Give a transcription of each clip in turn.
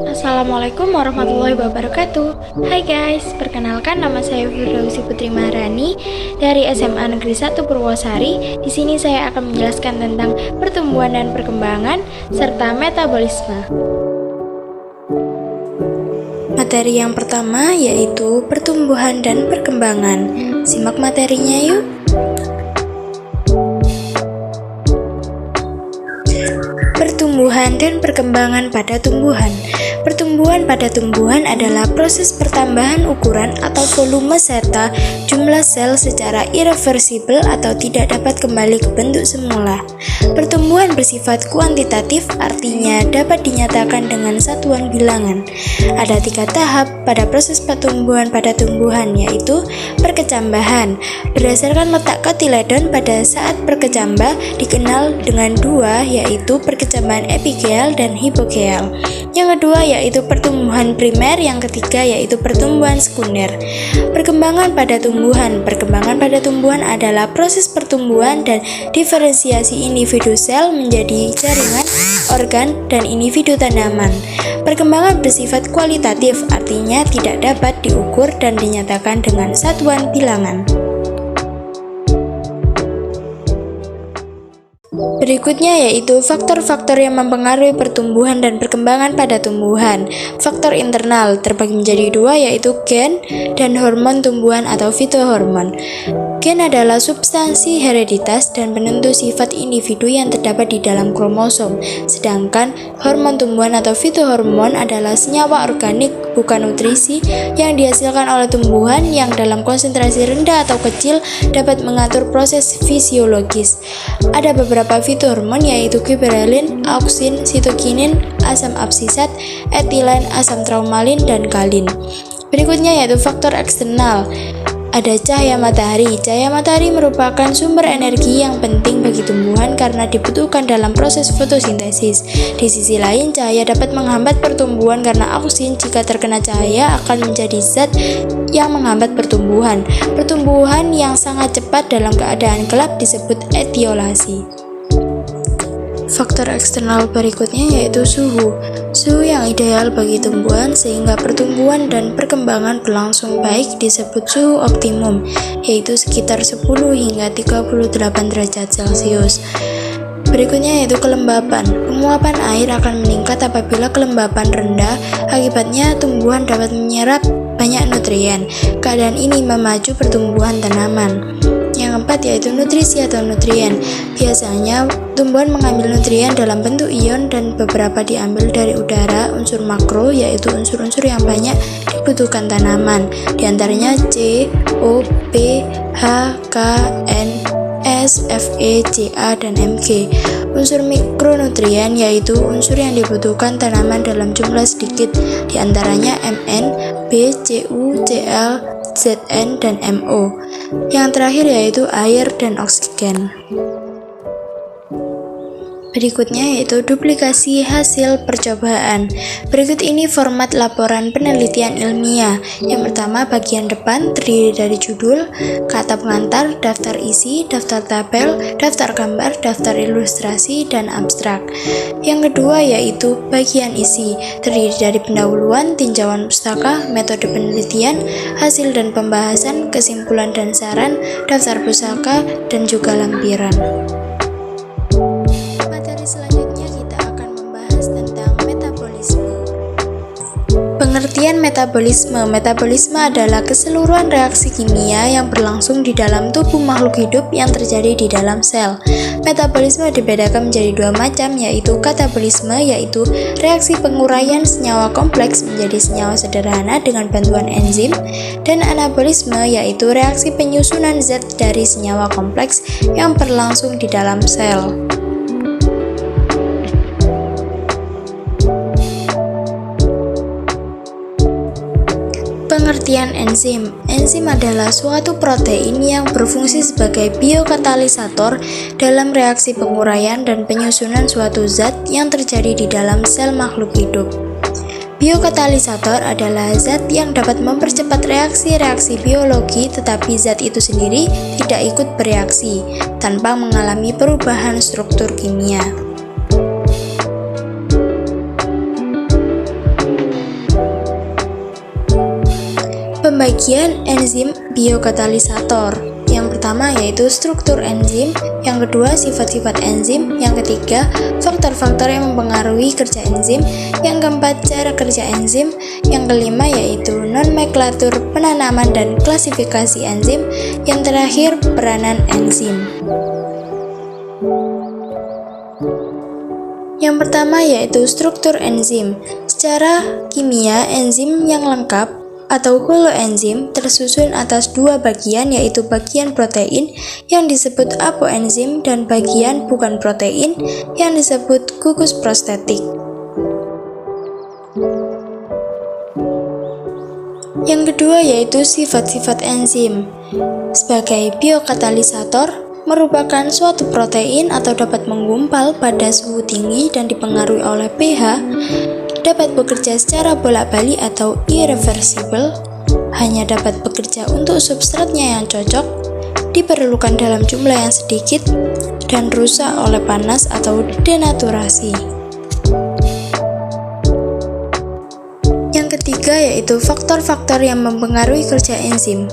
Assalamualaikum warahmatullahi wabarakatuh. Hai guys, perkenalkan nama saya Firdausi Putri Maharani dari SMA Negeri 1 Purwosari. Di sini saya akan menjelaskan tentang pertumbuhan dan perkembangan serta metabolisme. Materi yang pertama yaitu pertumbuhan dan perkembangan. Simak materinya yuk. Pertumbuhan dan perkembangan pada tumbuhan. Pertumbuhan pada tumbuhan adalah proses pertambahan ukuran atau volume serta jumlah sel secara irreversibel atau tidak dapat kembali ke bentuk semula. Pertumbuhan bersifat kuantitatif, artinya dapat dinyatakan dengan satuan bilangan. Ada 3 tahap pada proses pertumbuhan pada tumbuhan, yaitu perkecambahan. Berdasarkan letak kotiledon pada saat perkecambah dikenal dengan 2, yaitu perkecambahan epikeal dan hipokeal. Yang kedua yaitu pertumbuhan primer, yang ketiga yaitu pertumbuhan sekunder. Perkembangan pada tumbuhan. Perkembangan pada tumbuhan adalah proses pertumbuhan dan diferensiasi individu sel menjadi jaringan, organ, dan individu tanaman. Perkembangan bersifat kualitatif, artinya tidak dapat diukur dan dinyatakan dengan satuan bilangan. Berikutnya yaitu faktor-faktor yang mempengaruhi pertumbuhan dan perkembangan pada tumbuhan. Faktor internal terbagi menjadi 2, yaitu gen dan hormon tumbuhan atau fitohormon. Gen adalah substansi hereditas dan penentu sifat individu yang terdapat di dalam kromosom, sedangkan hormon tumbuhan atau fitohormon adalah senyawa organik bukan nutrisi yang dihasilkan oleh tumbuhan yang dalam konsentrasi rendah atau kecil dapat mengatur proses fisiologis. Ada beberapa fitohormon yaitu gibberellin, auksin, sitokinin, asam absisat, etilen, asam traumalin, dan kalin. Berikutnya yaitu faktor eksternal. Ada cahaya matahari. Cahaya matahari merupakan sumber energi yang penting bagi tumbuhan karena dibutuhkan dalam proses fotosintesis. Di sisi lain, cahaya dapat menghambat pertumbuhan karena auksin jika terkena cahaya akan menjadi zat yang menghambat pertumbuhan. Pertumbuhan yang sangat cepat dalam keadaan gelap disebut etiolasi. Faktor eksternal berikutnya yaitu suhu. Suhu yang ideal bagi tumbuhan sehingga pertumbuhan dan perkembangan berlangsung baik disebut suhu optimum, yaitu sekitar 10 hingga 38 derajat Celcius. Berikutnya yaitu kelembapan. Penguapan air akan meningkat apabila kelembapan rendah, akibatnya tumbuhan dapat menyerap banyak nutrien. Keadaan ini memacu pertumbuhan tanaman. Yang keempat yaitu nutrisi atau nutrien. Biasanya tumbuhan mengambil nutrien dalam bentuk ion dan beberapa diambil dari udara. Unsur makro yaitu unsur-unsur yang banyak dibutuhkan tanaman, diantaranya C, O, P, H, K, N, S, F, E, C, A, dan Mg. Unsur mikronutrien yaitu unsur yang dibutuhkan tanaman dalam jumlah sedikit, diantaranya Mn, B, Cu, Cl, Zn, dan Mo. Yang terakhir yaitu air dan oksigen. Berikutnya yaitu duplikasi hasil percobaan. Berikut ini format laporan penelitian ilmiah. Yang pertama, bagian depan terdiri dari judul, kata pengantar, daftar isi, daftar tabel, daftar gambar, daftar ilustrasi, dan abstrak. Yang kedua yaitu bagian isi, terdiri dari pendahuluan, tinjauan pustaka, metode penelitian, hasil dan pembahasan, kesimpulan dan saran, daftar pusaka, dan juga lampiran. Selanjutnya kita akan membahas tentang metabolisme. Pengertian metabolisme. Metabolisme adalah keseluruhan reaksi kimia yang berlangsung di dalam tubuh makhluk hidup yang terjadi di dalam sel. Metabolisme dibedakan menjadi 2 macam, yaitu katabolisme, yaitu reaksi penguraian senyawa kompleks menjadi senyawa sederhana dengan bantuan enzim, dan anabolisme, yaitu reaksi penyusunan zat dari senyawa kompleks yang berlangsung di dalam sel. Pengertian enzim. Enzim adalah suatu protein yang berfungsi sebagai biokatalisator dalam reaksi penguraian dan penyusunan suatu zat yang terjadi di dalam sel makhluk hidup. Biokatalisator adalah zat yang dapat mempercepat reaksi-reaksi biologi, tetapi zat itu sendiri tidak ikut bereaksi tanpa mengalami perubahan struktur kimia. pembagian enzim biokatalisator. Yang pertama yaitu struktur enzim, yang kedua sifat-sifat enzim, yang ketiga faktor-faktor yang mempengaruhi kerja enzim, yang keempat cara kerja enzim, yang kelima yaitu nomenklatur, penanaman dan klasifikasi enzim, yang terakhir peranan enzim. Yang pertama yaitu struktur enzim. Secara kimia, enzim yang lengkap atau holoenzim tersusun atas dua bagian, yaitu bagian protein yang disebut apoenzim dan bagian bukan protein yang disebut gugus prostetik. Yang kedua yaitu sifat-sifat enzim. Sebagai biokatalisator, merupakan suatu protein atau dapat menggumpal pada suhu tinggi dan dipengaruhi oleh pH, dapat bekerja secara bolak-balik atau irreversible, hanya dapat bekerja untuk substratnya yang cocok, diperlukan dalam jumlah yang sedikit, dan rusak oleh panas atau denaturasi. Yang ketiga yaitu faktor-faktor yang mempengaruhi kerja enzim.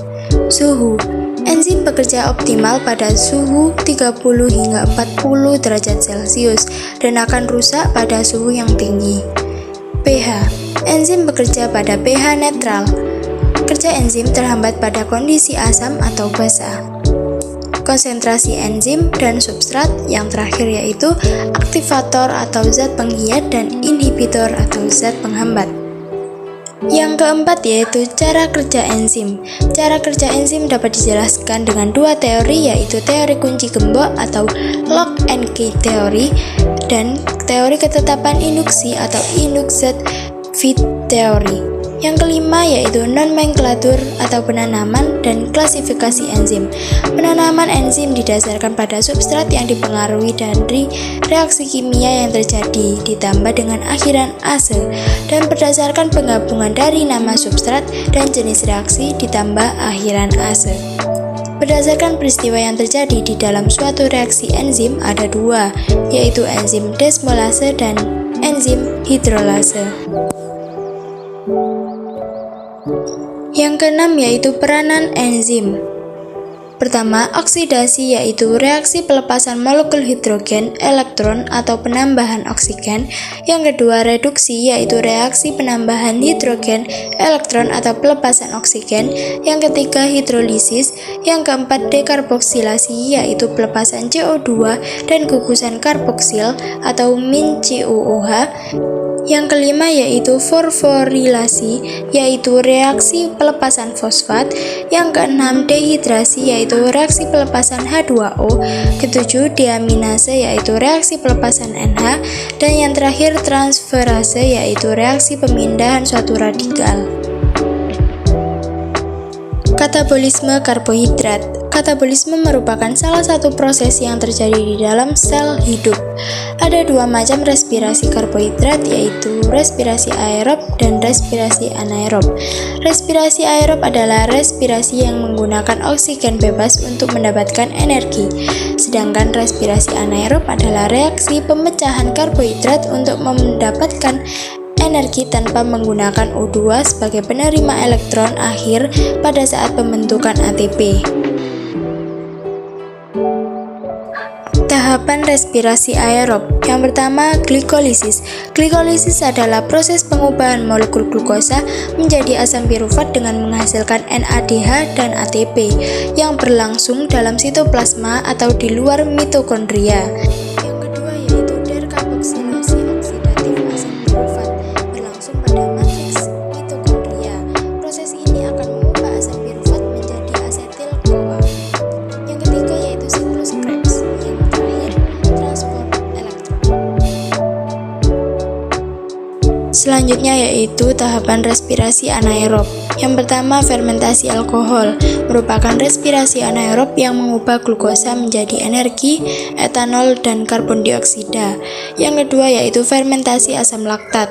Suhu. Enzim bekerja optimal pada suhu 30 hingga 40 derajat Celcius dan akan rusak pada suhu yang tinggi. pH. Enzim bekerja pada pH netral. Kerja enzim terhambat pada kondisi asam atau basa. Konsentrasi enzim dan substrat, yang terakhir yaitu aktivator atau zat penggiat dan inhibitor atau zat penghambat. Yang keempat yaitu cara kerja enzim. Cara kerja enzim dapat dijelaskan dengan dua teori, yaitu teori kunci gembok atau lock and key teori dan teori ketetapan induksi atau induced feed theory. Yang kelima yaitu nomenklatur atau penanaman dan klasifikasi enzim. Penanaman enzim didasarkan pada substrat yang dipengaruhi dari reaksi kimia yang terjadi ditambah dengan akhiran ase dan berdasarkan penggabungan dari nama substrat dan jenis reaksi ditambah akhiran ase. Berdasarkan peristiwa yang terjadi di dalam suatu reaksi enzim ada dua, yaitu enzim desmolase dan enzim hidrolase. Yang keenam yaitu peranan enzim. Pertama, oksidasi yaitu reaksi pelepasan molekul hidrogen, elektron atau penambahan oksigen. Yang kedua, reduksi yaitu reaksi penambahan hidrogen, elektron atau pelepasan oksigen. Yang ketiga, hidrolisis. Yang keempat, dekarboksilasi yaitu pelepasan CO2 dan gugusan karboksil atau min-CuOH. Yang kelima yaitu fosforilasi, yaitu reaksi pelepasan fosfat. Yang keenam, dehidrasi, yaitu reaksi pelepasan H2O. Ketujuh, deaminase, yaitu reaksi pelepasan NH. Dan yang terakhir, transferase, yaitu reaksi pemindahan suatu radikal. Katabolisme karbohidrat. Katabolisme merupakan salah satu proses yang terjadi di dalam sel hidup. Ada dua macam respirasi karbohidrat, yaitu respirasi aerob dan respirasi anaerob. Respirasi aerob adalah respirasi yang menggunakan oksigen bebas untuk mendapatkan energi, sedangkan respirasi anaerob adalah reaksi pemecahan karbohidrat untuk mendapatkan energi tanpa menggunakan O2 sebagai penerima elektron akhir pada saat pembentukan ATP. Tahapan respirasi aerob. Yang pertama, glikolisis. Glikolisis adalah proses pengubahan molekul glukosa menjadi asam pirufat dengan menghasilkan NADH dan ATP yang berlangsung dalam sitoplasma atau di luar mitokondria. Yang kedua yaitu dekarboksilasi oksidatif asam pirufat berlangsung pada matriks mitokondria. Proses ini akan mengubah asam pirufat menjadi asetil-CoA. Yang ketiga yaitu siklus Krebs. Selanjutnya yaitu tahapan respirasi anaerob. Yang pertama, fermentasi alkohol merupakan respirasi anaerob yang mengubah glukosa menjadi energi, etanol, dan karbon dioksida. Yang kedua yaitu fermentasi asam laktat,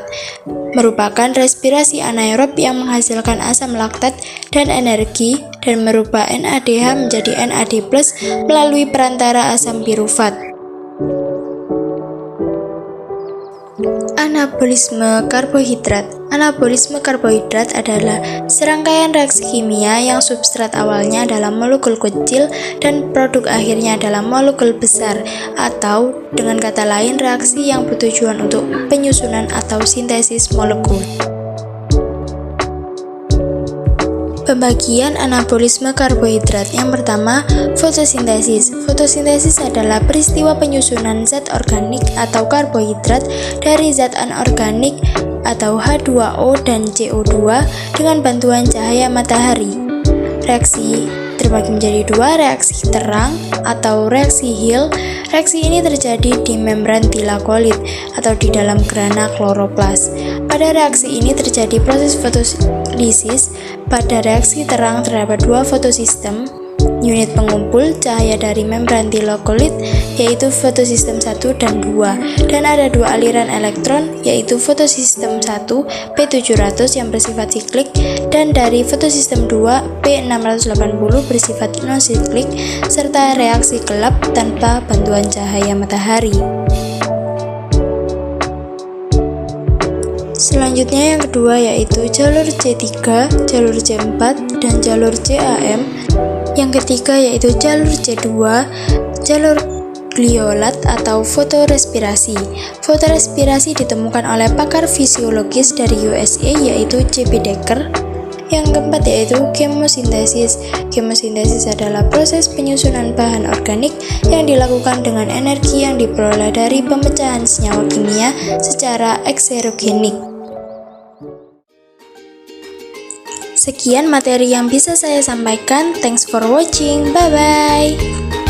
merupakan respirasi anaerob yang menghasilkan asam laktat dan energi dan merubah NADH menjadi NAD+ melalui perantara asam pirufat. Anabolisme karbohidrat. Anabolisme karbohidrat adalah serangkaian reaksi kimia yang substrat awalnya adalah molekul kecil dan produk akhirnya adalah molekul besar, atau dengan kata lain reaksi yang bertujuan untuk penyusunan atau sintesis molekul. Pembagian anabolisme karbohidrat. Yang pertama, fotosintesis. Fotosintesis adalah peristiwa penyusunan zat organik atau karbohidrat dari zat anorganik atau H2O dan CO2 dengan bantuan cahaya matahari. Reaksi terbagi menjadi dua, reaksi terang atau reaksi Hill. Reaksi ini terjadi di membran tilakolit atau di dalam grana kloroplas. Pada reaksi ini terjadi proses fotolisis. Pada reaksi terang terdapat dua fotosistem unit pengumpul cahaya dari membran tilakolit, yaitu fotosistem 1 dan 2, dan ada dua aliran elektron, yaitu fotosistem 1 P700 yang bersifat siklik dan dari fotosistem 2 P680 bersifat non-siklik, serta reaksi gelap tanpa bantuan cahaya matahari. Selanjutnya yang kedua yaitu jalur C3, jalur C4, dan jalur CAM. Yang ketiga yaitu jalur C2, jalur gliolat atau fotorespirasi. Fotorespirasi ditemukan oleh pakar fisiologis dari USA yaitu J.P. Decker. Yang keempat yaitu kemosintesis. Kemosintesis adalah proses penyusunan bahan organik yang dilakukan dengan energi yang diperoleh dari pemecahan senyawa kimia secara ekserogenik. Sekian materi yang bisa saya sampaikan. Thanks for watching. Bye-bye.